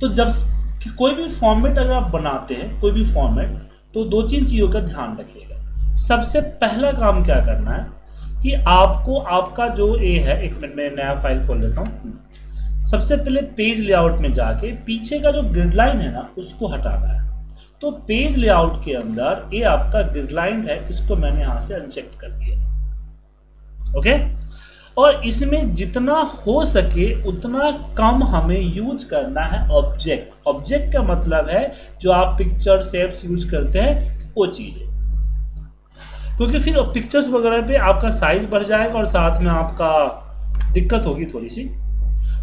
तो जब कोई भी फॉर्मेट अगर आप बनाते हैं, कोई भी फॉर्मेट, तो दो तीन चीज़ों का ध्यान रखिएगा। सबसे पहला काम क्या करना है कि आपको आपका जो ये है, एक मिनट में नया फाइल खोल लेता हूँ। सबसे पहले पेज लेआउट में जाके पीछे का जो ग्रिडलाइन है ना उसको हटाना है। तो पेज लेआउट के अंदर ये आपका ग्रिडलाइन है, इसको मैंने यहाँ से अनचेक कर दिया। ओके, और इसमें जितना हो सके उतना कम हमें यूज करना है ऑब्जेक्ट। ऑब्जेक्ट का मतलब है जो आप पिक्चर शेप्स यूज करते हैं वो चीज़ें, क्योंकि फिर पिक्चर्स वगैरह पे आपका साइज बढ़ जाएगा और साथ में आपका दिक्कत होगी थोड़ी सी।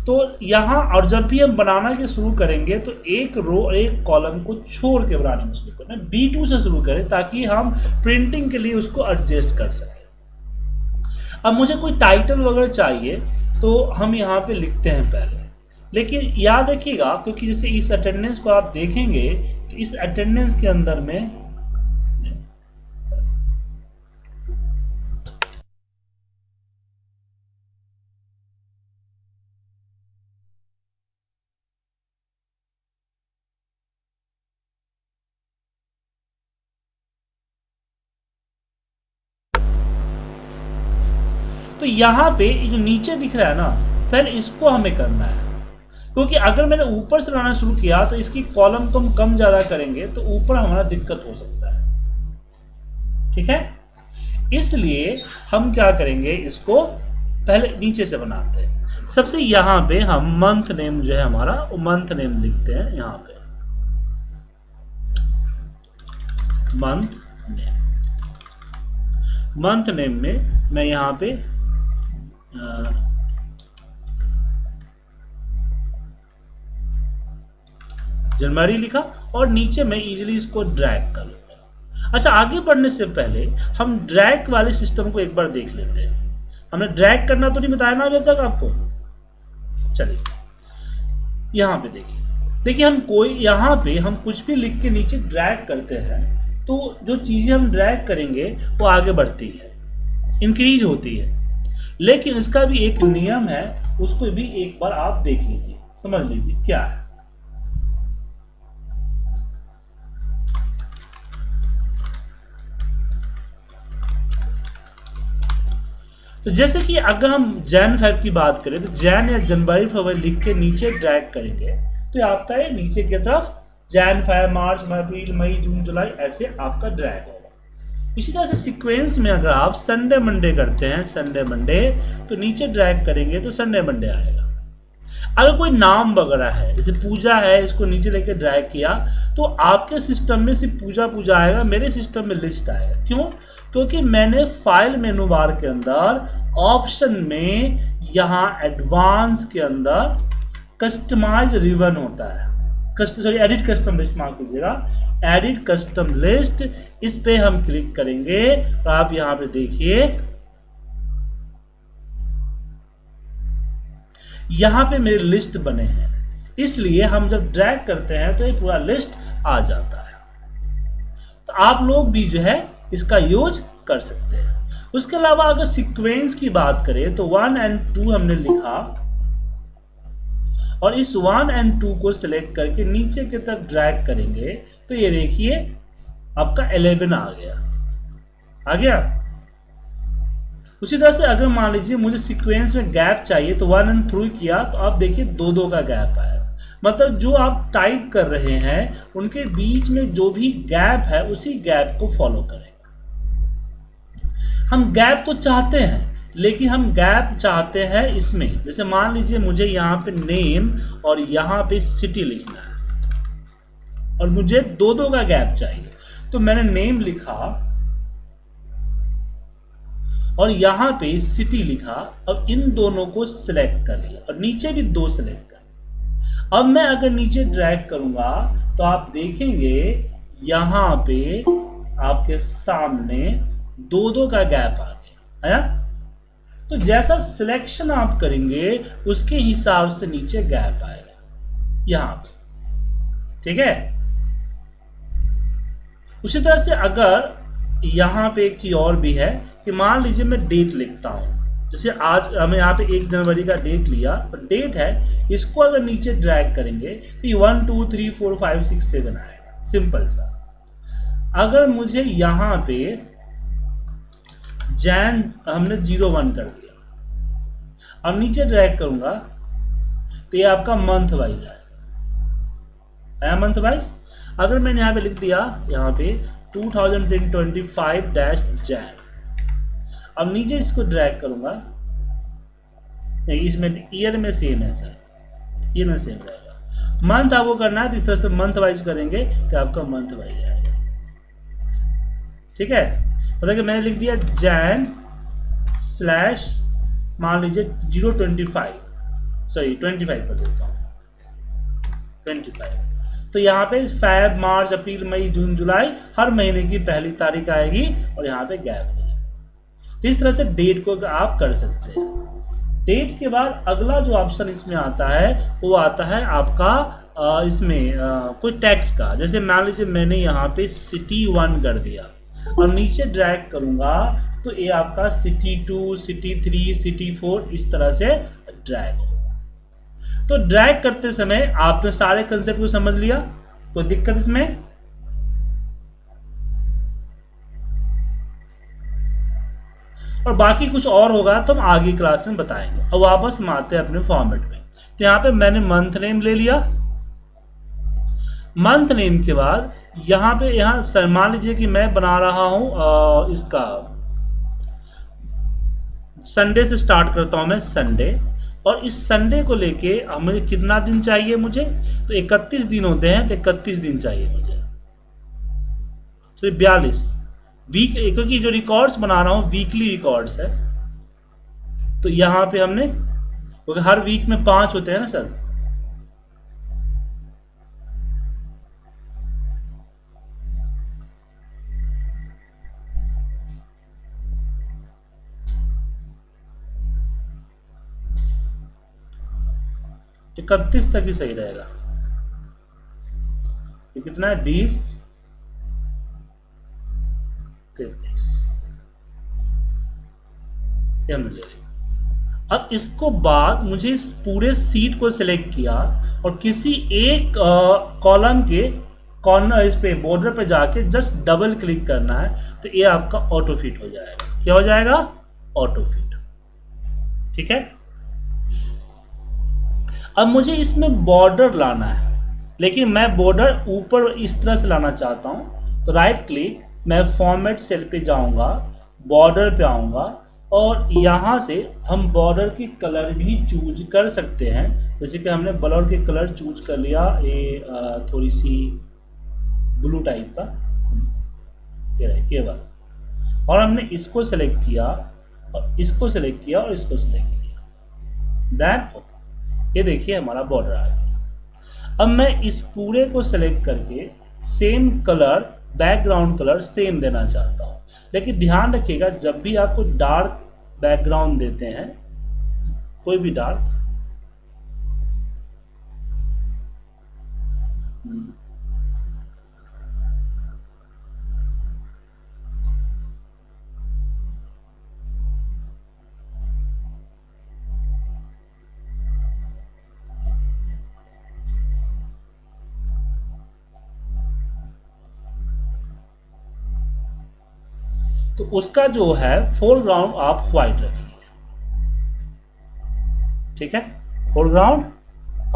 तो यहाँ और जब भी हम बनाना के शुरू करेंगे तो एक रो एक कॉलम को छोड़ के बनाने में शुरू करना है। B2 से शुरू करें ताकि हम प्रिंटिंग के लिए उसको एडजस्ट कर सकें। अब मुझे कोई टाइटल वगैरह चाहिए तो हम यहाँ पे लिखते हैं पहले, लेकिन याद रखिएगा क्योंकि जैसे इस अटेंडेंस को आप देखेंगे तो इस अटेंडेंस के अंदर में तो यहाँ पे जो नीचे दिख रहा है ना, पहले इसको हमें करना है, क्योंकि अगर मैंने ऊपर से लाना शुरू किया तो इसकी कॉलम को हम कम ज़्यादा करेंगे तो ऊपर हमारा दिक्कत हो सकता है। ठीक है, इसलिए हम क्या करेंगे, इसको पहले नीचे से बनाते हैं। सबसे यहाँ पे हम मंथ नेम जो है हमारा वो मंथ नेम लिखते हैं। यहाँ पे मंथ नेम, मंथ नेम में मैं यहाँ पे जनवरी लिखा और नीचे मैं इजीली इसको ड्रैग कर लूँगा। अच्छा, आगे बढ़ने से पहले हम ड्रैग वाले सिस्टम को एक बार देख लेते हैं। हमने ड्रैग करना तो नहीं बताया ना अभी तक आपको। चलिए यहाँ पे देखिए हम कोई यहाँ पे हम कुछ भी लिख के नीचे ड्रैग करते हैं तो जो चीज़ें हम ड्रैग करेंगे वो आगे बढ़ती है, इंक्रीज होती है। लेकिन इसका भी एक नियम है, उसको भी एक बार आप देख लीजिए, समझ लीजिए क्या है। तो जैसे कि अगर हम जैन 5 की बात करें तो जैन या जनवरी फरवरी लिख के नीचे ड्रैग करेंगे तो आपका ये नीचे की तरफ जैन 5 मार्च अप्रैल मई जून जुलाई ऐसे आपका ड्रैग होगा। इसी तरह से सीक्वेंस में अगर आप संडे मंडे करते हैं, संडे मंडे, तो नीचे ड्रैग करेंगे तो संडे मंडे आएगा। अगर कोई नाम वगैरह है, जैसे पूजा है, इसको नीचे लेके ड्रैग किया तो आपके सिस्टम में सिर्फ पूजा पूजा आएगा, मेरे सिस्टम में लिस्ट आएगा। क्यों? क्योंकि मैंने फाइल मेनू बार के अंदर ऑप्शन में यहाँ एडवांस के अंदर कस्टमाइज रिबन होता है, एडिट कस्टम लिस्ट, माफ कीजिएगा, एडिट कस्टम लिस्ट, इस पे हम क्लिक करेंगे तो आप यहाँ पे देखिए यहाँ पे मेरे लिस्ट बने हैं। इसलिए हम जब ड्रैग करते हैं तो ये पूरा लिस्ट आ जाता है। तो आप लोग भी जो है इसका यूज कर सकते हैं। उसके अलावा अगर सीक्वेंस की बात करें तो 1 और 2 हमने लिखा और इस 1 और 2 को सिलेक्ट करके नीचे की तरफ ड्रैग करेंगे तो ये देखिए आपका 11 आ गया। उसी तरह से अगर मान लीजिए मुझे सीक्वेंस में गैप चाहिए तो 1 और 3 किया तो आप देखिए 2 का गैप आएगा। मतलब जो आप टाइप कर रहे हैं उनके बीच में जो भी गैप है उसी गैप को फॉलो करें। हम गैप तो चाहते हैं लेकिन हम गैप चाहते हैं इसमें, जैसे मान लीजिए मुझे यहाँ पे नेम और यहाँ पे सिटी लिखना है और मुझे 2 का गैप चाहिए, तो मैंने नेम लिखा और यहाँ पे सिटी लिखा। अब इन दोनों को सिलेक्ट कर लिया और नीचे भी 2 सिलेक्ट कर। अब मैं अगर नीचे ड्रैग करूंगा तो आप देखेंगे यहाँ पे आपके सामने 2 का गैप आ गया है। तो जैसा सिलेक्शन आप करेंगे उसके हिसाब से नीचे गैप आएगा यहाँ पे, ठीक है। उसी तरह से अगर यहाँ पे एक चीज और भी है कि मान लीजिए मैं डेट लिखता हूँ जैसे आज हमें यहाँ पे 1 जनवरी का डेट लिया, तो डेट है, इसको अगर नीचे ड्रैग करेंगे तो ये 1 2 3 4 5 6 7 आएगा, सिंपल सा। अगर मुझे यहाँ पे जैन हमने 01 कर दिया, अब नीचे ड्रैग करूंगा तो ये आपका मंथ वाइज आएगा, मंथ वाइज। अगर मैंने यहाँ पे लिख दिया यहाँ पे 2025-जैन, अब नीचे इसको ड्रैग करूंगा, नहीं इसमें ईयर में सेम है सर, ईयर में सेम रहेगा। मंथ आपको करना है तो इस तरह से मंथ वाइज करेंगे तो आपका मंथ वाइज आएगा, ठीक है। मतलब कि मैंने लिख दिया जैन स्लैश मान लीजिए 025, सॉरी 25 कर देता हूँ, 25। तो यहाँ पे फैब मार्च अप्रैल मई जून जुलाई हर महीने की पहली तारीख आएगी और यहाँ पे गैप हो जाएगा। तो इस तरह से डेट को आप कर सकते हैं। डेट के बाद अगला जो ऑप्शन इसमें आता है वो आता है आपका इसमें कोई टैक्स का। जैसे मान लीजिए मैंने यहाँ पे सिटी 1 कर दिया और नीचे ड्रैग करूंगा तो ये आपका सिटी 2, सिटी 3, सिटी 4 इस तरह से ड्रैग हो। तो ड्रैग करते समय आपने सारे कंसेप्ट को समझ लिया, कोई दिक्कत इसमें? और बाकी कुछ और होगा तो हम आगे क्लास में बताएंगे। अब वापस हम आते हैं अपने फॉर्मेट में। तो यहाँ पे मैंने मंथ नेम ले लिया। मंथ नेम के बाद यहाँ पे मान लीजिए कि मैं बना रहा हूँ इसका संडे से स्टार्ट करता हूँ मैं, संडे। और इस संडे को लेके हमें कितना दिन चाहिए मुझे, तो 31 दिन होते हैं, तो 31 दिन चाहिए मुझे, तो 42 वीक, क्योंकि जो रिकॉर्ड्स बना रहा हूँ वीकली रिकॉर्ड्स है। तो यहाँ पे हमने, क्योंकि हर वीक में 5 होते हैं ना सर, तो 31 तक ही सही रहेगा। ये कितना है, 20 33 ये हमने ले लिया। अब इसको बाद मुझे इस पूरे सीट को सिलेक्ट किया और किसी एक कॉलम के कॉर्नर इस पे बॉर्डर पे जाके जस्ट डबल क्लिक करना है, तो ये आपका ऑटो फिट हो जाएगा। क्या हो जाएगा? ऑटो फिट, ठीक है। अब मुझे इसमें बॉर्डर लाना है, लेकिन मैं बॉर्डर ऊपर इस तरह से लाना चाहता हूं। तो राइट क्लिक, मैं फॉर्मेट सेल पे जाऊंगा, बॉर्डर पे आऊंगा और यहाँ से हम बॉर्डर की कलर भी चूज कर सकते हैं। जैसे कि हमने बॉर्डर के कलर चूज कर लिया, ये थोड़ी सी ब्लू टाइप का, ये वाला, और हमने इसको सेलेक्ट किया और इसको सेलेक्ट किया और इसको सेलेक्ट किया, देन ओके। ये देखिए हमारा बॉर्डर आ गया। अब मैं इस पूरे को सेलेक्ट करके same colour, background colour same देना चाहता हूँ, लेकिन ध्यान रखिएगा जब भी आपको डार्क बैकग्राउंड देते हैं, कोई भी डार्क, तो उसका जो है फोरग्राउंड आप व्हाइट रखिए, ठीक है। फोरग्राउंड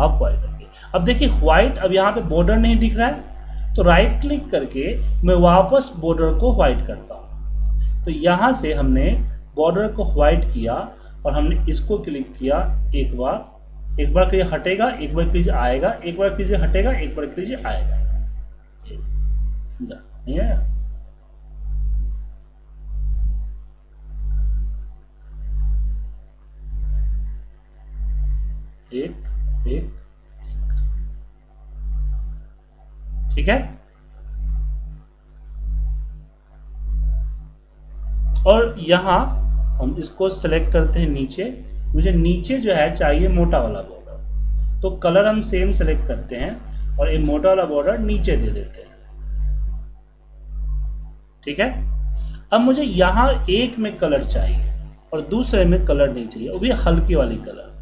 आप व्हाइट रखिए। अब देखिए व्हाइट, अब यहाँ पे बॉर्डर नहीं दिख रहा है, तो राइट क्लिक करके मैं वापस बॉर्डर को व्हाइट करता हूँ। तो यहाँ से हमने बॉर्डर को व्हाइट किया और हमने इसको क्लिक किया, एक बार कीजिए हटेगा, एक बार कीजिए आएगा, एक बार कीजिए हटेगा, एक बार कीजिए आएगा, नहीं है। एक, ठीक है। और यहां हम इसको सेलेक्ट करते हैं नीचे। मुझे नीचे जो है चाहिए मोटा वाला बॉर्डर, तो कलर हम सेम सेलेक्ट करते हैं और ये मोटा वाला बॉर्डर नीचे दे देते हैं, ठीक है। अब मुझे यहां एक में कलर चाहिए और दूसरे में कलर नहीं चाहिए, वो भी हल्की वाली कलर।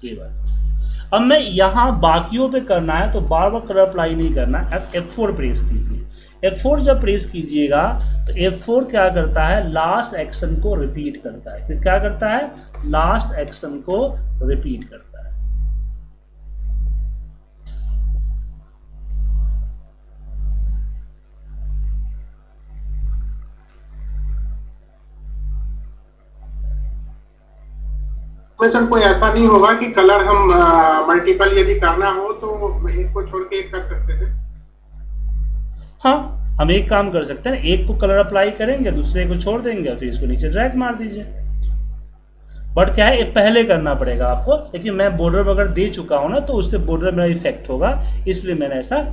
ये बात। अब मैं यहाँ बाकियों पे करना है तो बार बार कलर अप्लाई नहीं करना। अब F4 प्रेस कीजिए। F4 जब प्रेस कीजिएगा तो F4 क्या करता है, लास्ट एक्शन को रिपीट करता है। क्या करता है, लास्ट एक्शन को रिपीट करता है। सर कोई ऐसा नहीं होगा कि कलर हम मल्टीपल यदि करना हो तो एक को छोड़ के एक कर सकते हैं? हाँ, हम एक काम कर सकते हैं, एक को कलर अप्लाई करेंगे, दूसरे को छोड़ देंगे, फिर इसको नीचे ड्रैग मार दीजिए। बट क्या है, ये पहले करना पड़ेगा आपको, लेकिन मैं बॉर्डर वगैरह दे चुका हूँ ना, तो उससे बॉर्डर मेरा इफेक्ट होगा, इसलिए मैंने ऐसा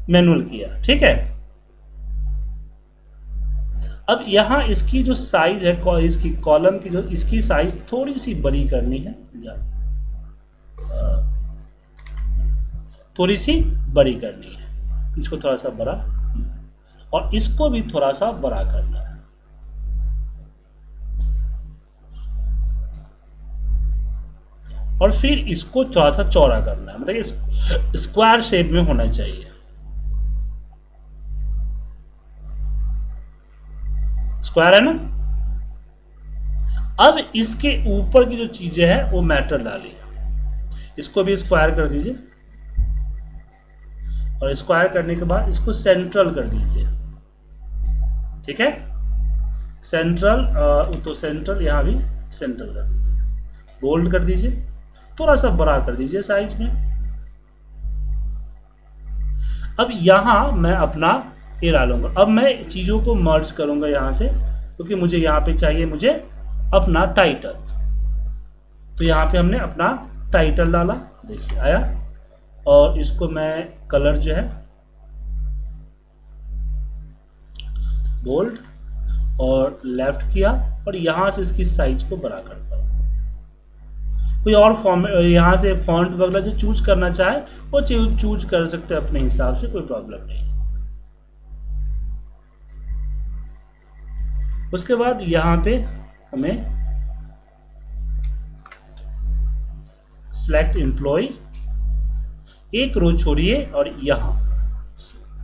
मैनुअल किया। ठीक है। अब यहाँ इसकी जो साइज है, इसकी कॉलम की जो इसकी साइज थोड़ी सी बड़ी करनी है, थोड़ी सी बड़ी करनी है, इसको थोड़ा सा बड़ा, और इसको भी थोड़ा सा बड़ा करना है। और फिर इसको थोड़ा सा चौड़ा करना है, मतलब स्क्वायर शेप में होना चाहिए। स्क्वायर है ना। अब इसके ऊपर की जो चीजें हैं वो मैटर डालिए, इसको भी स्क्वायर कर दीजिए, और स्क्वायर करने के बाद इसको सेंट्रल कर दीजिए। ठीक है, सेंट्रल, तो सेंट्रल यहां भी सेंट्रल कर दीजिए, बोल्ड कर दीजिए, थोड़ा सा बड़ा कर दीजिए साइज में। अब यहां मैं अपना ये डालूंगा। अब मैं चीज़ों को मर्ज करूंगा यहाँ से, क्योंकि मुझे यहाँ पे चाहिए मुझे अपना टाइटल। तो यहाँ पे हमने अपना टाइटल डाला, देखिए आया। और इसको मैं कलर जो है बोल्ड और लेफ्ट किया, और यहाँ से इसकी साइज को बड़ा करता हूँ। कोई और फॉर्म यहाँ से फॉन्ट वगैरह जो चूज करना चाहे वो चूज कर सकते हैं अपने हिसाब से, कोई प्रॉब्लम नहीं। उसके बाद यहाँ पे हमें सिलेक्ट एम्प्लॉय, एक रो छोड़िए, और यहाँ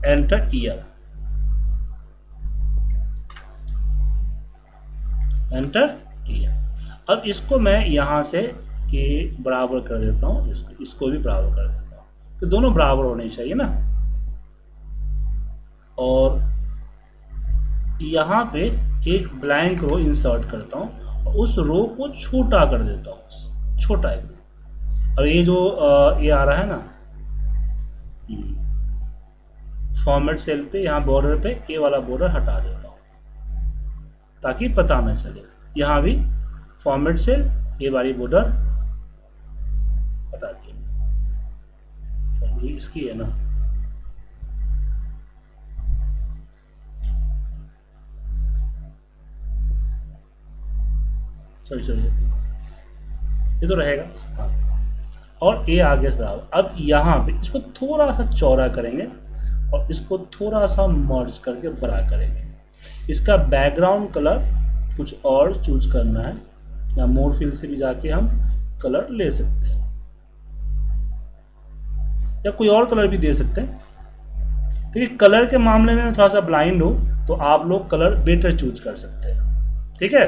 एंटर ईयर, एंटर ईयर। अब इसको मैं यहाँ से ये बराबर कर देता हूँ, इसको भी बराबर कर देता हूँ, तो दोनों बराबर होने चाहिए ना। और यहाँ पे एक ब्लैंक रो इंसर्ट करता हूँ, और उस रो को छोटा कर देता हूँ, छोटा एकदम। और ये जो ये आ रहा है ना फॉर्मेट सेल पे, यहाँ बॉर्डर पे ये वाला बॉर्डर हटा देता हूँ ताकि पता न चले। यहाँ भी फॉर्मेट सेल, ये वाली बॉर्डर हटा दिया, ये इसकी है ना। चलिए ये तो रहेगा, हाँ। और ये आगे बराबर। अब यहाँ पे इसको थोड़ा सा चौड़ा करेंगे, और इसको थोड़ा सा मर्ज करके बड़ा करेंगे। इसका बैकग्राउंड कलर कुछ और चूज करना है, या मोर फिल से भी जाके हम कलर ले सकते हैं, या कोई और कलर भी दे सकते हैं। तो ये कलर के मामले में थोड़ा सा ब्लाइंड हो तो आप लोग कलर बेटर चूज कर सकते हैं। ठीक है,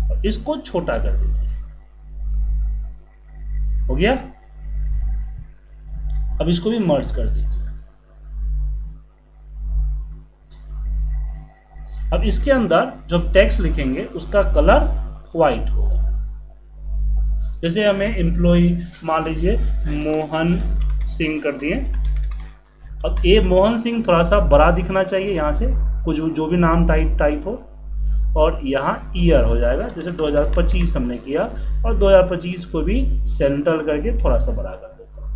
और इसको छोटा कर दीजिए, हो गया। अब इसको भी मर्ज कर दीजिए। अब इसके अंदर जो टेक्स्ट लिखेंगे उसका कलर व्हाइट होगा। जैसे हमें एम्प्लॉय मान लीजिए मोहन सिंह कर दिए। अब ये मोहन सिंह थोड़ा सा बड़ा दिखना चाहिए, यहाँ से कुछ जो भी नाम टाइप हो, और यहाँ ईयर हो जाएगा, जैसे 2025 हमने किया, और 2025 को भी सेंट्रल करके थोड़ा सा बड़ा कर देता हूँ।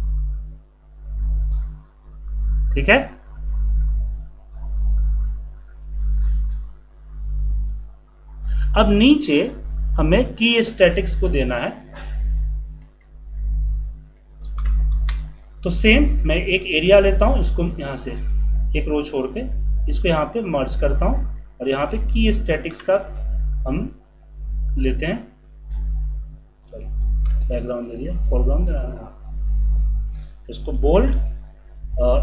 ठीक है, अब नीचे हमें की स्टैटिक्स को देना है। तो सेम मैं एक एरिया लेता हूं, इसको यहां से एक रो छोड़ के इसको यहां पे मर्ज करता हूं, और यहाँ पे की स्टैटिक्स का हम लेते हैं, बैकग्राउंड दे दिया, फोरग्राउंड देना है, हाँ। इसको बोल्ड,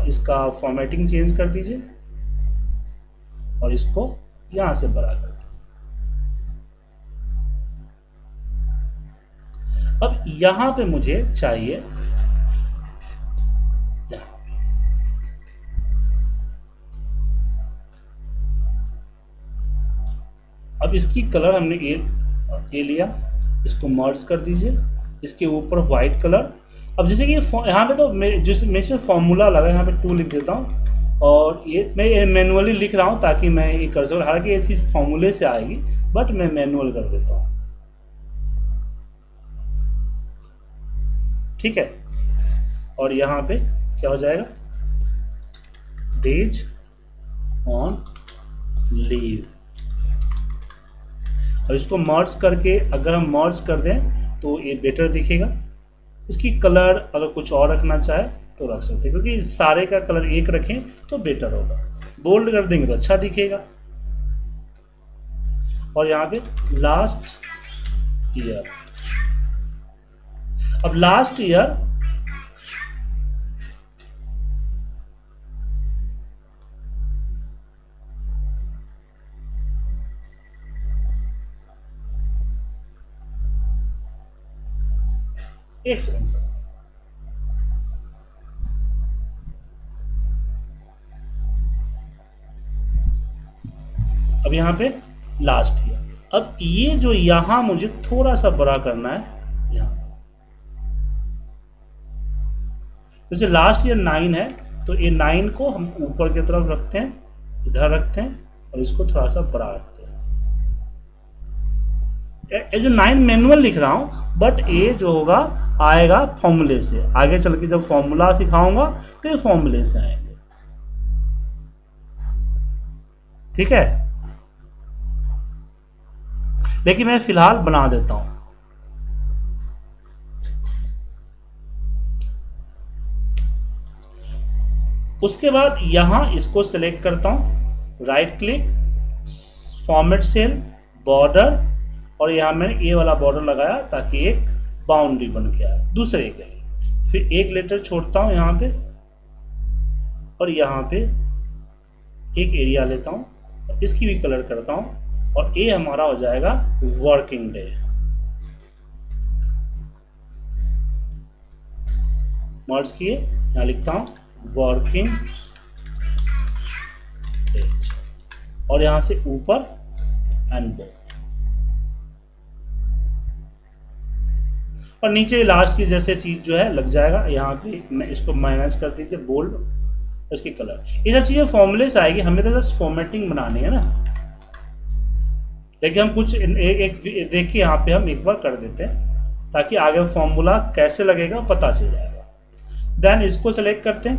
इसका फॉर्मेटिंग चेंज कर दीजिए और इसको यहाँ से बड़ा कर दीजिए। अब यहाँ पे मुझे चाहिए, यहाँ पे अब इसकी कलर हमने ए लिया, इसको मर्ज कर दीजिए, इसके ऊपर व्हाइट कलर। अब जैसे कि यहाँ पे तो मैं इसमें फॉर्मूला लगा, यहाँ पे 2 लिख देता हूँ और ये मैं मैनुअली लिख रहा हूँ ताकि मैं ये कर सकूँ। हालांकि ये चीज़ फॉर्मूले से आएगी बट मैं मैनुअल कर देता हूँ, ठीक है। और यहाँ पे क्या हो जाएगा, डेज ऑन लीव। अब इसको मर्ज करके अगर हम मर्ज कर दें तो ये बेटर दिखेगा। इसकी कलर अगर कुछ और रखना चाहे तो रख सकते हैं, क्योंकि सारे का कलर एक रखें तो बेटर होगा। बोल्ड कर देंगे तो अच्छा दिखेगा। और यहाँ पे लास्ट ईयर, अब लास्ट ईयर एक सेकंड सर, अब यहाँ पे लास्ट ईयर। अब ये जो यहां मुझे थोड़ा सा बड़ा करना है, यहाँ जैसे लास्ट ईयर 9 है तो ये 9 को हम ऊपर की तरफ रखते हैं, इधर रखते हैं और इसको थोड़ा सा बड़ा रखते हैं। ये जो 9 मैनुअल लिख रहा हूं बट ये जो होगा आएगा फॉर्मूले से। आगे चल के जब फॉर्मूला सिखाऊंगा तो ये फॉर्मूले से आएंगे, ठीक है। लेकिन मैं फिलहाल बना देता हूं। उसके बाद यहां इसको सिलेक्ट करता हूं, right click, format cell, border, और यहां मैंने ये वाला बॉर्डर लगाया ताकि एक बाउंड्री बन के आए दूसरे के लिए। फिर एक लेटर छोड़ता हूं यहां पे और यहां पे एक एरिया लेता हूं और इसकी भी कलर करता हूं और ये हमारा हो जाएगा वर्किंग डे। मर्ज किए, यहां लिखता हूं वर्किंग डेज और यहां से ऊपर एंड बोल्ड, और नीचे लास्ट की जैसे चीज जो है लग जाएगा। यहाँ पे मैं इसको माइनस कर दीजिए, बोल्ड, इसकी कलर, ये सब चीजें फॉर्मूले से आएगी। हमें तो जस्ट फॉर्मेटिंग बनानी है ना। लेकिन हम कुछ एक देखिए यहाँ पे हम एक बार कर देते हैं ताकि आगे फॉर्मूला कैसे लगेगा पता चल जाएगा। देन इसको सेलेक्ट करते हैं,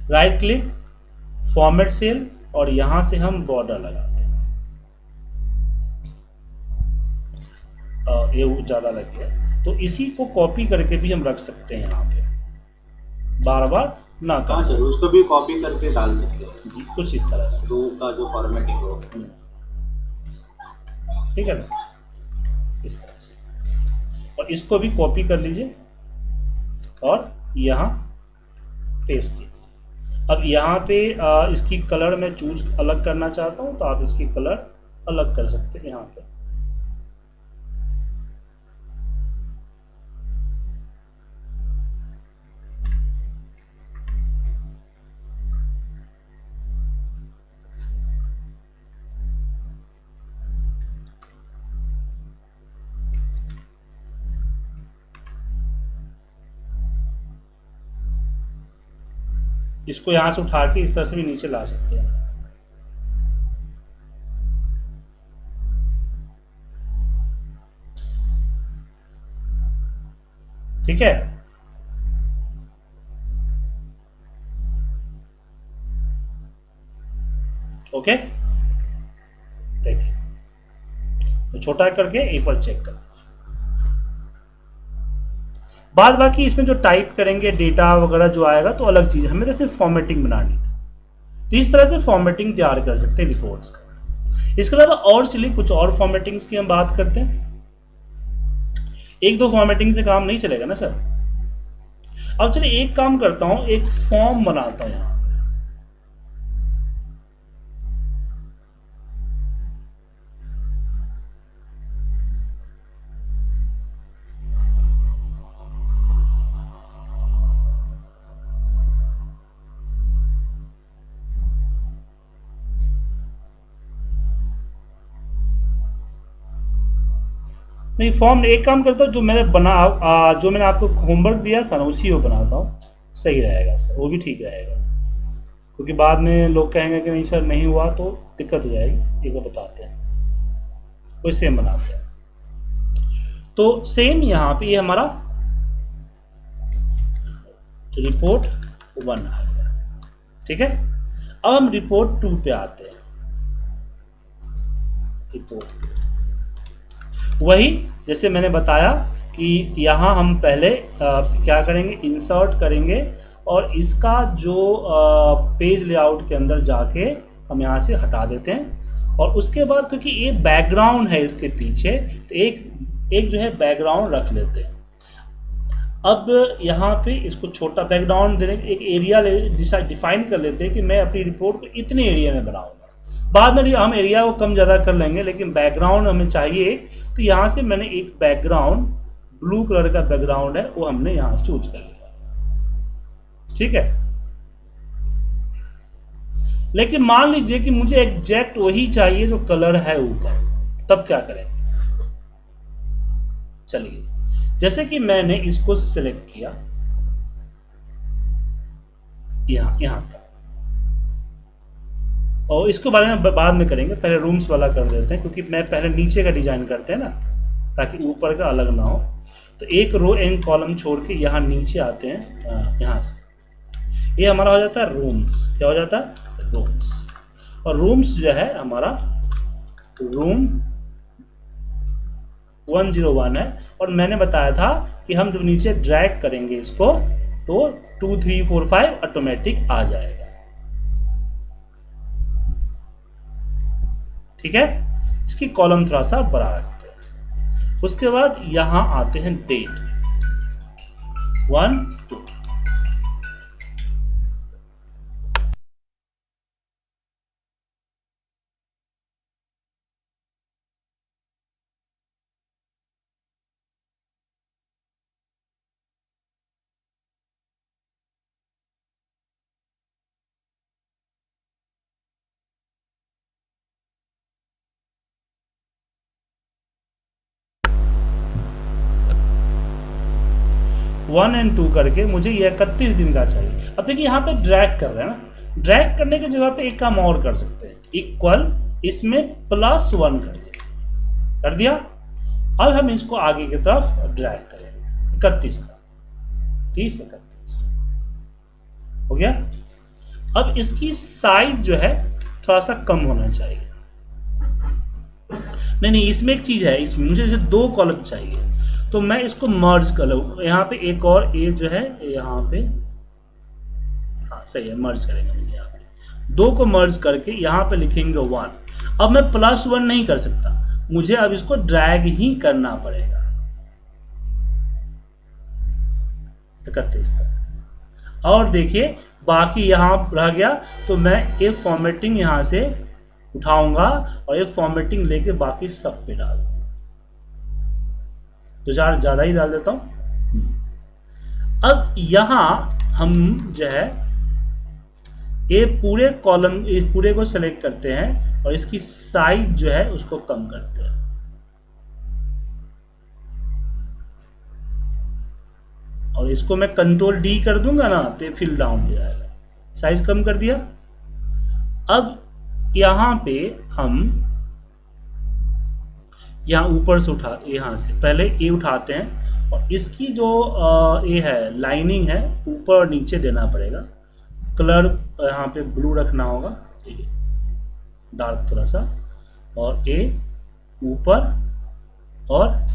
राइट क्लिक, फॉर्मेट सेल, और यहां से हम बॉर्डर लगाते हैं। ये ज्यादा लग गया तो इसी को कॉपी करके भी हम रख सकते हैं यहाँ पे, बार बार ना कर। हाँ सर, उसको भी कॉपी करके डाल सकते हैं जी, कुछ इस तरह से टू का जो फॉर्मेटिंग हो, ठीक है ना, इस तरह से। और इसको भी कॉपी कर लीजिए और यहाँ पेस्ट कीजिए। अब यहाँ पे इसकी कलर मैं चूज अलग करना चाहता हूँ तो आप इसकी कलर अलग कर सकते हैं यहाँ पे। इसको यहां से उठा के इस तरह से भी नीचे ला सकते हैं। ठीक है, ओके। देखिए तो छोटा करके एक बार चेक कर, बाद बाकी इसमें जो टाइप करेंगे डेटा वगैरह जो आएगा तो अलग चीज, हमें तो सिर्फ फॉर्मेटिंग बनानी थी। तो इस तरह से फॉर्मेटिंग तैयार कर सकते हैं रिपोर्ट्स का। इसके अलावा और चलिए कुछ और फॉर्मेटिंग्स की हम बात करते हैं। एक दो फॉर्मेटिंग से काम नहीं चलेगा ना सर। अब चलिए एक काम करता हूं, एक फॉर्म बनाता हूं यहां। नहीं, फॉर्म एक काम करता हूँ, जो मैंने जो मैंने आपको होमवर्क दिया था ना उसी को बनाता हूँ, सही रहेगा सर, वो भी ठीक रहेगा। क्योंकि बाद में लोग कहेंगे कि नहीं सर नहीं हुआ तो दिक्कत हो जाएगी। एक बार बताते हैं, कोई सेम बनाते हैं। तो सेम यहाँ पे ये हमारा रिपोर्ट 1 आ गया, ठीक है। अब हम रिपोर्ट 2 पे आते हैं। रिपोर्ट वही जैसे मैंने बताया कि यहाँ हम पहले क्या करेंगे, इंसर्ट करेंगे और इसका जो पेज लेआउट के अंदर जाके हम यहाँ से हटा देते हैं। और उसके बाद क्योंकि ये बैकग्राउंड है इसके पीछे, तो एक जो है बैकग्राउंड रख लेते हैं। अब यहाँ पे इसको छोटा बैकग्राउंड देने एक एरिया डिफाइन कर लेते हैं कि मैं अपनी रिपोर्ट को इतने एरिया में बनाऊंगा। बाद में हम एरिया को कम ज़्यादा कर लेंगे, लेकिन बैकग्राउंड हमें चाहिए। तो यहाँ से मैंने एक बैकग्राउंड, ब्लू कलर का बैकग्राउंड है, वो हमने यहाँ चूज कर लिया, ठीक है। लेकिन मान लीजिए कि मुझे एग्जैक्ट वही चाहिए जो कलर है ऊपर, तब क्या करें। चलिए, जैसे कि मैंने इसको सिलेक्ट किया यहाँ तक, और इसके बारे में बाद में करेंगे, पहले रूम्स वाला कर देते हैं, क्योंकि मैं पहले नीचे का डिजाइन करते हैं ना, ताकि ऊपर का अलग ना हो। तो एक रो एंड कॉलम छोड़ के यहाँ नीचे आते हैं, यहाँ से ये हमारा हो जाता है रूम्स। क्या हो जाता है, रूम्स। और रूम्स जो है हमारा रूम 101 है। और मैंने बताया था कि हम जब नीचे ड्रैग करेंगे इसको तो 2 3 4 5 ऑटोमेटिक आ जाएगा, ठीक है। इसकी कॉलम थोड़ा सा बड़ा रखते हैं। उसके बाद यहां आते हैं डेट 1 2। वन एंड 2 करके मुझे ये 31 दिन का चाहिए। अब देखिए यहाँ पे ड्रैग कर रहे हैं ना, ड्रैग करने की जगह पे एक काम और कर सकते हैं, इक्वल इसमें +1 कर दीजिए, कर दिया। अब हम इसको आगे की तरफ ड्रैग करेंगे, 31 तक, 30 31 हो गया। अब इसकी साइज जो है थोड़ा सा कम होना चाहिए। नहीं, इसमें एक चीज है, इसमें मुझे जैसे 2 कॉलम चाहिए, तो मैं इसको मर्ज कर लूँ। यहाँ पे एक और ए जो है यहाँ पे, हाँ सही है, मर्ज करेंगे हम यहाँ पे 2 को मर्ज करके यहाँ पे लिखेंगे 1। अब मैं +1 नहीं कर सकता, मुझे अब इसको ड्रैग ही करना पड़ेगा 31 तक। और देखिए बाकी यहाँ रह गया, तो मैं ये फॉर्मेटिंग यहाँ से उठाऊंगा और ये फॉर्मेटिंग लेके बाकी सब पे डाल, तो ज़्यादा ही डाल देता हूं। अब यहां हम जो है ये पूरे कॉलम, इस पूरे को सेलेक्ट करते हैं और इसकी साइज जो है उसको कम करते हैं। और इसको मैं Ctrl+D कर दूंगा ना, तो फिल डाउन हो जाएगा, साइज कम कर दिया। अब यहाँ पे हम यहाँ ऊपर से यहाँ से पहले ये उठाते हैं और इसकी जो ये है लाइनिंग है ऊपर और नीचे देना पड़ेगा। कलर यहाँ पे ब्लू रखना होगा, डार्क थोड़ा सा, और ये ऊपर और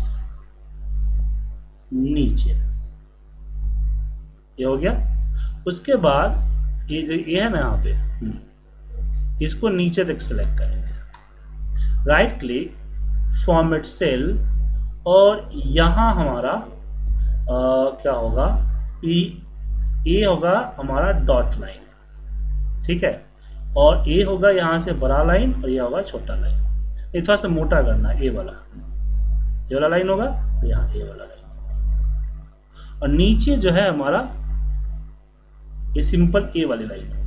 नीचे, ये हो गया। उसके बाद ये है ना यहाँ पे इसको नीचे तक सिलेक्ट करेंगे, राइट क्लिक, फॉर्मेट सेल, और यहाँ हमारा क्या होगा, ये होगा हमारा डॉट लाइन, ठीक है, और ये होगा यहाँ से बड़ा लाइन और ये होगा छोटा लाइन। ये थोड़ा सा मोटा करना है, ये वाला लाइन होगा, यहाँ ये वाला लाइन, और नीचे जो है हमारा ये सिंपल ए वाली लाइन है।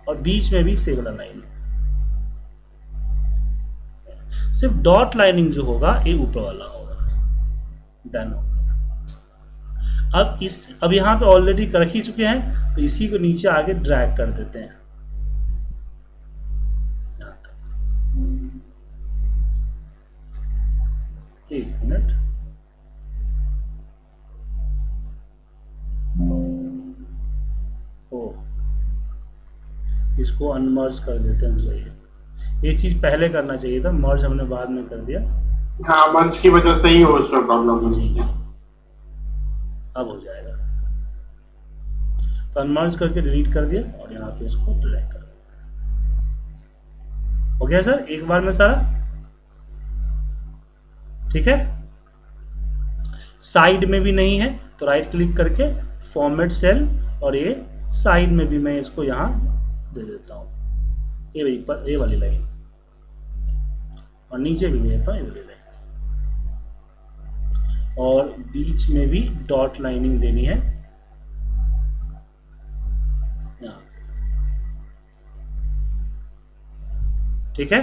और बीच में भी से वाला लाइन है। सिर्फ डॉट लाइनिंग जो होगा ये ऊपर वाला होगा, देन होगा। अब यहाँ पे ऑलरेडी कर ही चुके हैं, तो इसी को नीचे आगे ड्रैग कर देते हैं यहाँ तक। एक मिनट, इसको अनमर्ज कर देते हैं। मुझे ये चीज पहले करना चाहिए था, मर्ज हमने बाद में कर दिया। हाँ, मर्ज की वजह से ही हो उसमें प्रॉब्लम जी, है। अब हो जाएगा। तो अनमर्ज करके डिलीट कर दिया और यहाँ पे इसको ड्रैग कर दिया। हो गया सर एक बार में सारा, ठीक है। साइड में भी नहीं है तो राइट क्लिक करके फॉर्मेट सेल, और ये साइड में भी मैं इसको यहाँ दे देता हूँ, ये वाली लाइन, और नीचे भी दे देता हूँ ये वाली लाइन, और बीच में भी डॉट लाइनिंग देनी है यहाँ, ठीक है।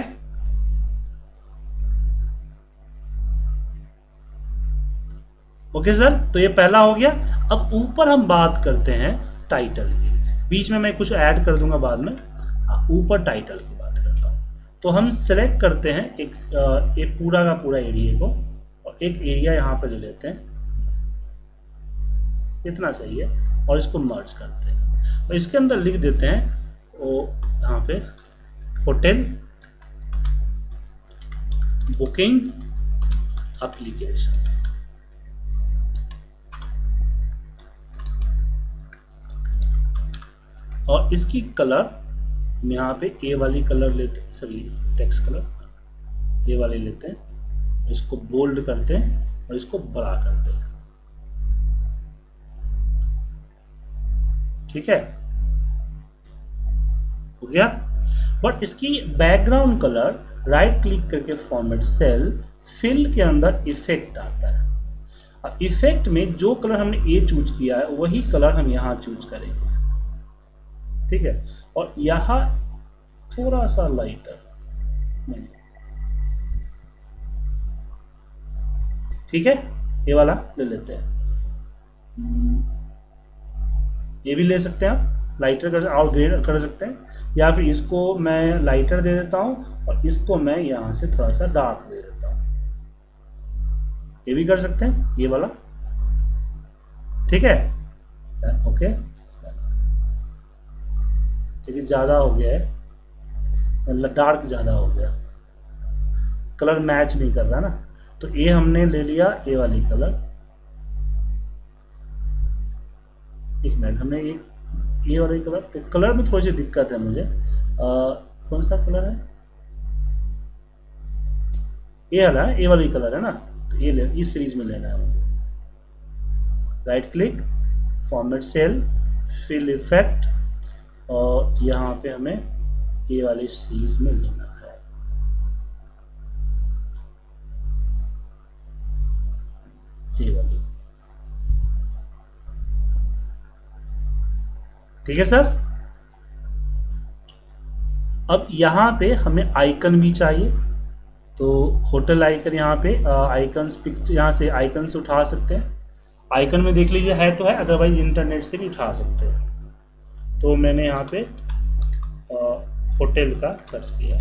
ओके सर, तो ये पहला हो गया। अब ऊपर हम बात करते हैं टाइटल की, बीच में मैं कुछ ऐड कर दूंगा बाद में। ऊपर टाइटल की बात करता हूँ, तो हम सेलेक्ट करते हैं एक पूरा का पूरा एरिया को, और एक एरिया यहाँ पे ले लेते हैं, इतना सही है, और इसको मर्ज करते हैं, और इसके अंदर लिख देते हैं वो यहाँ पे होटल बुकिंग एप्लीकेशन। और इसकी कलर हम यहाँ पे ए वाली कलर लेते हैं, सॉरी टेक्स्ट कलर ए वाले लेते हैं, इसको बोल्ड करते हैं और इसको बड़ा करते हैं, ठीक है, हो गया। बट इसकी बैकग्राउंड कलर राइट क्लिक करके फॉर्मेट सेल, फिल के अंदर इफेक्ट आता है, और इफेक्ट में जो कलर हमने ए चूज किया है वही कलर हम यहाँ चूज करेंगे, ठीक है। और यहाँ थोड़ा सा लाइटर, ठीक है, ये वाला ले लेते हैं, ये भी ले सकते हैं आप, लाइटर कर और ग्रे कर सकते हैं, या फिर इसको मैं लाइटर दे देता हूँ और इसको मैं यहाँ से थोड़ा सा डार्क दे देता हूँ, ये भी कर सकते हैं, ये वाला, ठीक है। ओके, लेकिन ज़्यादा हो गया है, मतलब डार्क ज़्यादा हो गया, कलर मैच नहीं कर रहा ना, तो ये हमने ले लिया ये वाली कलर। एक मिनट, हमने ये वाली कलर, तो कलर में थोड़ी सी दिक्कत है मुझे, कौन सा कलर है, ये वाला है, ये वाली कलर है ना, तो ये ले, इस सीरीज में लेना है मुझे। Right click, format cell, fill effect, और यहाँ पे हमें ये वाली सीरीज में लेना है, ये वाली, ठीक है सर। अब यहाँ पे हमें आइकन भी चाहिए, तो होटल आइकन यहाँ पे आइकन्स पिक्चर, यहाँ से आइकन से उठा सकते हैं, आइकन में देख लीजिए है तो है, अदरवाइज इंटरनेट से भी उठा सकते हैं। तो मैंने यहाँ पे होटल का सर्च किया,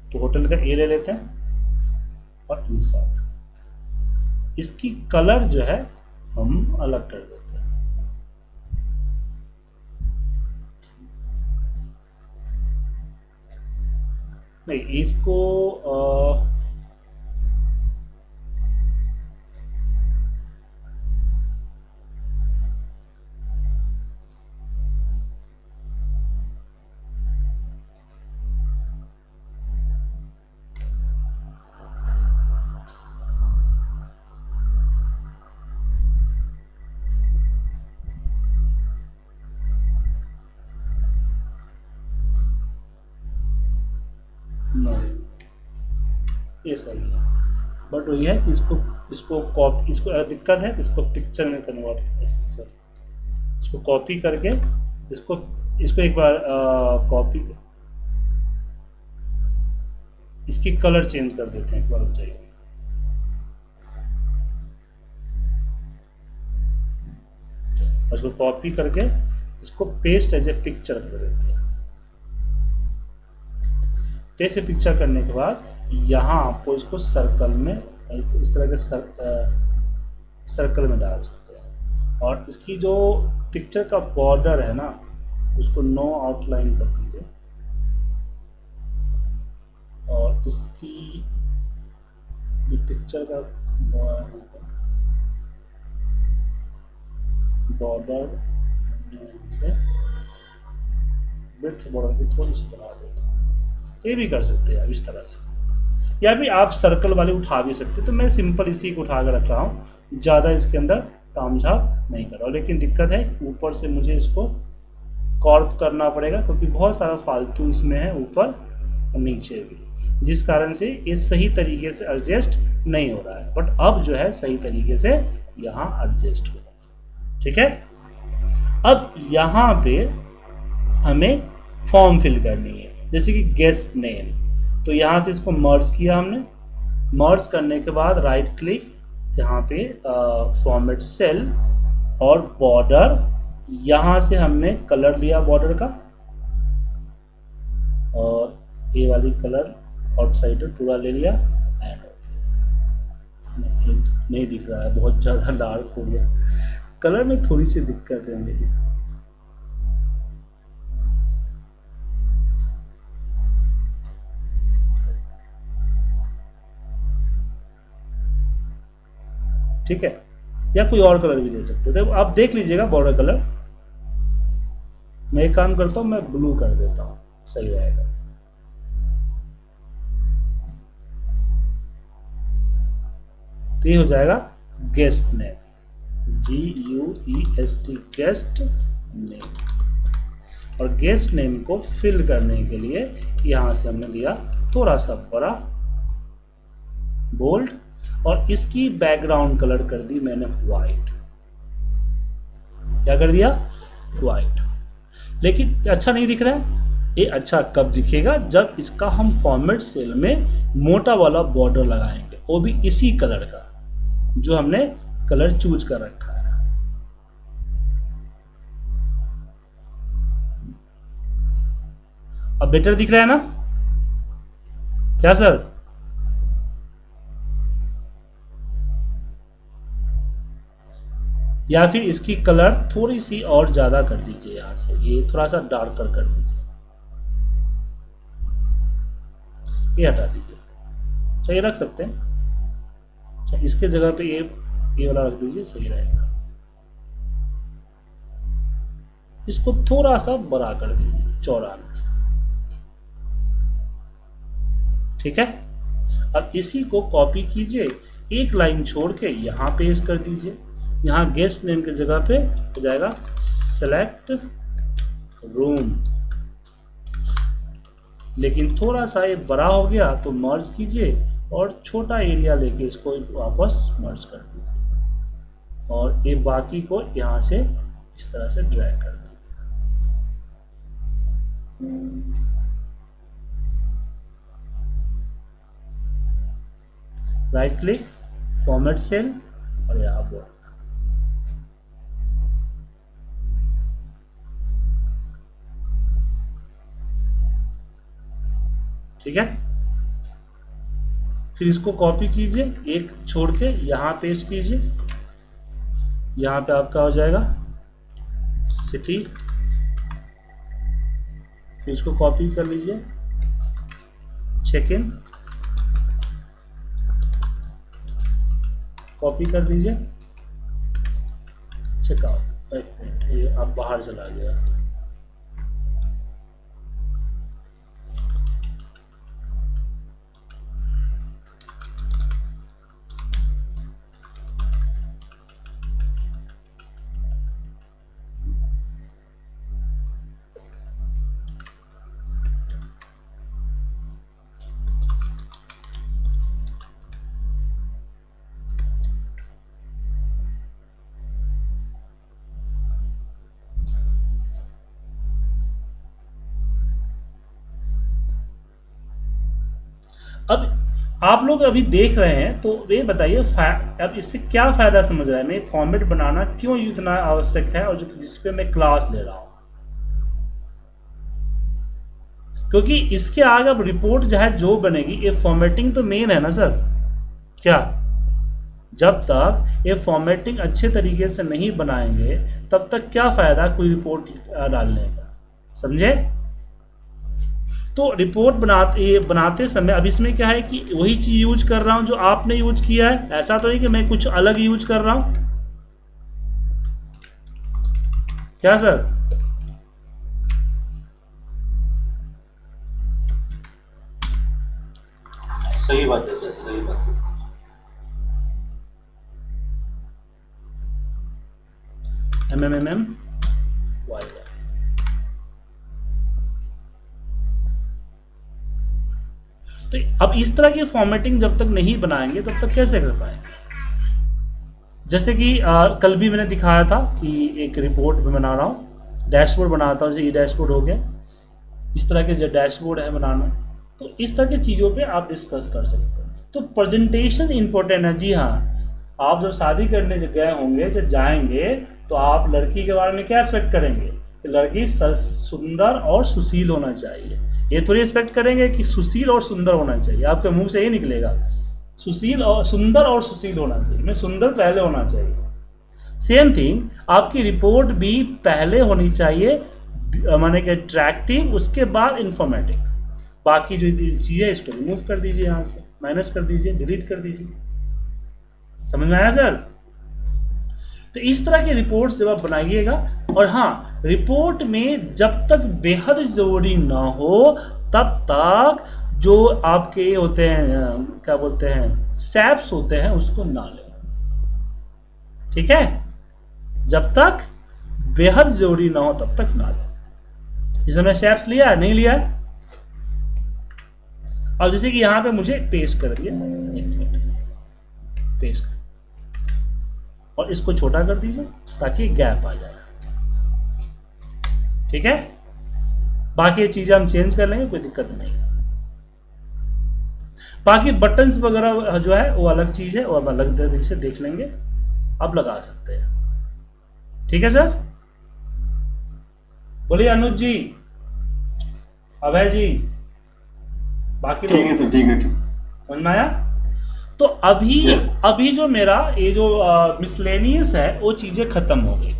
तो होटल का ए ले लेते हैं और इंसर्ट, इसकी कलर जो है हम अलग कर देते हैं, नहीं इसको ये सही है, बट वही है कि इसको अगर दिक्कत है तो इसको पिक्चर में कन्वर्ट, इसको कॉपी करके इसको इसको एक बार कॉपी, इसकी कलर चेंज कर देते हैं, एक बार हो जाएगा। इसको कॉपी करके इसको पेस्ट एज ए पिक्चर कर देते हैं। पेस्ट ए पिक्चर करने के बाद यहाँ आपको इसको सर्कल में, इस तरह के सर्कल में डाल सकते हैं। और इसकी जो पिक्चर का बॉर्डर है ना, उसको नो आउटलाइन कर दीजिए। और इसकी जो पिक्चर का बॉर्डर से विड्थ बॉर्डर की थोड़ी सी बढ़ा देते हैं, ये भी कर सकते हैं आप इस तरह से, या भी आप सर्कल वाले उठा भी सकते हैं। तो मैं सिंपल इसी को उठा कर रख रहा हूँ, ज़्यादा इसके अंदर तामझाम नहीं कर रहा हूँ। लेकिन दिक्कत है ऊपर से मुझे इसको कॉर्प करना पड़ेगा, क्योंकि बहुत सारा फालतू इसमें है ऊपर और नीचे भी, जिस कारण से ये सही तरीके से एडजस्ट नहीं हो रहा है। बट अब जो है सही तरीके से यहाँ एडजस्ट होगा। ठीक है, अब यहाँ पे हमें फॉर्म फिल करनी है, जैसे कि गेस्ट नेम। तो यहाँ से इसको मर्ज किया हमने, मर्ज करने के बाद राइट क्लिक, यहाँ पे फॉर्मेट सेल और बॉर्डर, यहाँ से हमने कलर लिया बॉर्डर का, और ये वाली कलर आउटसाइडर पूरा ले लिया, एंड नहीं दिख रहा है, बहुत ज़्यादा डार्क हो गया, कलर में थोड़ी सी दिक्कत है मेरी। ठीक है, या कोई और कलर भी दे सकते हो, तो आप देख लीजिएगा बॉर्डर कलर। मैं एक काम करता हूँ, मैं ब्लू कर देता हूँ, सही रहेगा। तो ये हो जाएगा guest name, GUEST guest name. और गेस्ट नेम को फिल करने के लिए यहाँ से हमने लिया थोड़ा सा बड़ा बोल्ड, और इसकी बैकग्राउंड कलर कर दी मैंने वाइट। क्या कर दिया? वाइट। लेकिन अच्छा नहीं दिख रहा है। ये अच्छा कब दिखेगा? जब इसका हम फॉर्मेट सेल में मोटा वाला बॉर्डर लगाएंगे, वो भी इसी कलर का जो हमने कलर चूज कर रखा है। अब बेटर दिख रहा है ना? क्या सर? या फिर इसकी कलर थोड़ी सी और ज्यादा कर दीजिए, यहां से ये थोड़ा सा डार्कर कर दीजिए, ये हटा दीजिए। अच्छा, ये रख सकते हैं। अच्छा, इसके जगह पे ये वाला रख दीजिए, सही रहेगा। इसको थोड़ा सा बड़ा कर दीजिए, चौड़ा में। ठीक है, अब इसी को कॉपी कीजिए, एक लाइन छोड़ के यहाँ पेस्ट कर दीजिए। यहाँ गेस्ट नेम की जगह पे हो जाएगा सेलेक्ट रूम, लेकिन थोड़ा सा ये बड़ा हो गया तो मर्ज कीजिए और छोटा एरिया लेके इसको वापस मर्ज कर दीजिए, और ये बाकी को यहाँ से इस तरह से ड्रैग कर दीजिए। राइट क्लिक, फॉर्मेट सेल, और यहाँ बॉर्डर। ठीक है, फिर इसको कॉपी कीजिए, एक छोड़ के यहाँ पेस्ट कीजिए। यहाँ पे आपका हो जाएगा सिटी, फिर इसको कॉपी कर लीजिए, चेक इन कॉपी कर दीजिए, चेकआउट। एक मिनट, ये आप बाहर चला गया। अब आप लोग अभी देख रहे हैं तो ये बताइए अब इससे क्या फ़ायदा समझ रहे हैं, मैं फॉर्मेट बनाना क्यों इतना आवश्यक है, और जो जिस पे मैं क्लास ले रहा हूँ, क्योंकि इसके आगे अब रिपोर्ट जो है जो बनेगी, ये फॉर्मेटिंग तो मेन है ना सर। क्या जब तक ये फॉर्मेटिंग अच्छे तरीके से नहीं बनाएंगे तब तक क्या फ़ायदा कोई रिपोर्ट डालने का, समझे। तो रिपोर्ट बनाते समय अब इसमें क्या है कि वही चीज़ यूज कर रहा हूं जो आपने यूज किया है, ऐसा तो नहीं कि मैं कुछ अलग यूज कर रहा हूं, क्या सर। सही बात है सर, सही बात है। MMMM Y। तो अब इस तरह की फॉर्मेटिंग जब तक नहीं बनाएंगे तब तक कैसे कर पाएंगे। जैसे कि कल भी मैंने दिखाया था कि एक रिपोर्ट में बना रहा हूँ, डैशबोर्ड बनाता हूँ, जैसे ये डैशबोर्ड हो गया, इस तरह के जो डैशबोर्ड है बनाना, तो इस तरह की चीज़ों पे आप डिस्कस कर सकते हैं। तो प्रेजेंटेशन इंपॉर्टेंट है। जी हाँ, आप जब शादी करने गए होंगे, जब जाएंगे तो आप लड़की के बारे में क्या एक्सपेक्ट करेंगे कि लड़की सुंदर और सुशील होना चाहिए। ये थोड़ी एक्सपेक्ट करेंगे कि सुशील और सुंदर होना चाहिए, आपके मुंह से ये निकलेगा सुशील और सुंदर और सुशील होना चाहिए, मैं सुंदर पहले होना चाहिए। सेम थिंग आपकी रिपोर्ट भी पहले होनी चाहिए, माने कि अट्रैक्टिव, उसके बाद इंफॉर्मेटिव। बाकी जो चीज़ें इसको रिमूव कर दीजिए, यहाँ से माइनस कर दीजिए, डिलीट कर दीजिए। समझ में आया सर। तो इस तरह की रिपोर्ट्स जब आप बनाइएगा, और हाँ, रिपोर्ट में जब तक बेहद ज़रूरी ना हो तब तक जो आपके होते हैं, क्या बोलते हैं, सैप्स होते हैं, उसको ना लें। ठीक है, जब तक बेहद ज़रूरी ना हो तब तक ना लें। इसमें सैप्स लिया है, नहीं लिया है। अब जैसे कि यहाँ पे मुझे पेस्ट कर दिया, एक मिनट, पेस्ट कर, और इसको छोटा कर दीजिए ताकि गैप आ जाए। ठीक है, बाकी ये चीज़ें हम चेंज कर लेंगे, कोई दिक्कत नहीं है। बाकी बटन्स वगैरह जो है वो अलग चीज़ है, और हम अलग तरीके से देख लेंगे, अब लगा सकते हैं। ठीक है सर, बोलिए अनुज जी, अभय जी, बाकी ठीक है सर, ठीक है, समझ में आया। तो अभी जो मेरा ये जो मिसलेनियस है वो चीज़ें ख़त्म हो गई।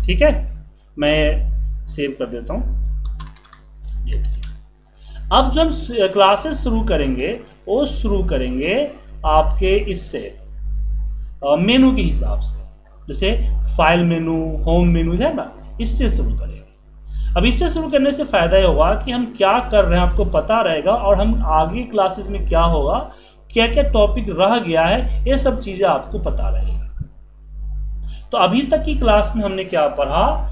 ठीक है, मैं सेव कर देता हूँ। अब जब क्लासेस शुरू करेंगे वो शुरू करेंगे आपके इससे मेनू के हिसाब से, जैसे फाइल मेनू, होम मेनू है ना, इससे शुरू करेंगे। अब इससे शुरू करने से फ़ायदा ये होगा कि हम क्या कर रहे हैं आपको पता रहेगा, और हम आगे क्लासेस में क्या होगा, क्या क्या टॉपिक रह गया है, ये सब चीज़ें आपको पता रहेगा। तो अभी तक की क्लास में हमने क्या पढ़ा,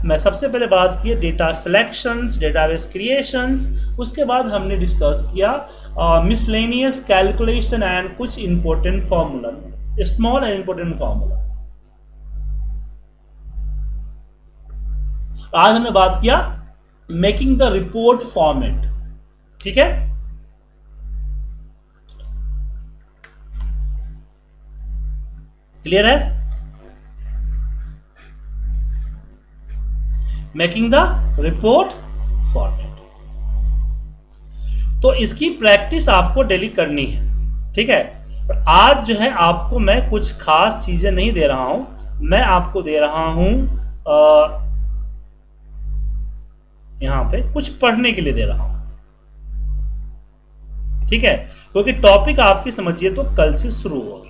मैं सबसे पहले बात की डेटा सिलेक्शंस, डेटाबेस क्रिएशंस, उसके बाद हमने डिस्कस किया मिसलेनियस कैलकुलेशन एंड कुछ important formula, small and important formula. आज हमने बात किया मेकिंग द रिपोर्ट फॉर्मेट। ठीक है, क्लियर है। मेकिंग द रिपोर्ट फॉर्मेट, तो इसकी प्रैक्टिस आपको डेली करनी है। ठीक है, और आज जो है आपको मैं कुछ खास चीजें नहीं दे रहा हूं, मैं आपको दे रहा हूं यहां पे कुछ पढ़ने के लिए दे रहा हूं। ठीक है, क्योंकि टॉपिक आपकी समझिए तो कल से शुरू होगी।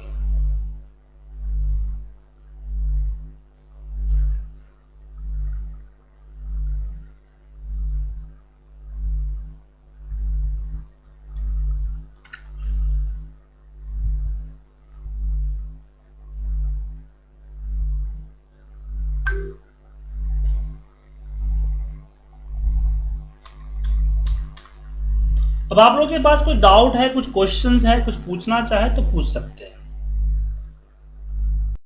अब आप लोगों के पास कोई डाउट है, कुछ क्वेश्चंस है, कुछ पूछना चाहे तो पूछ सकते हैं।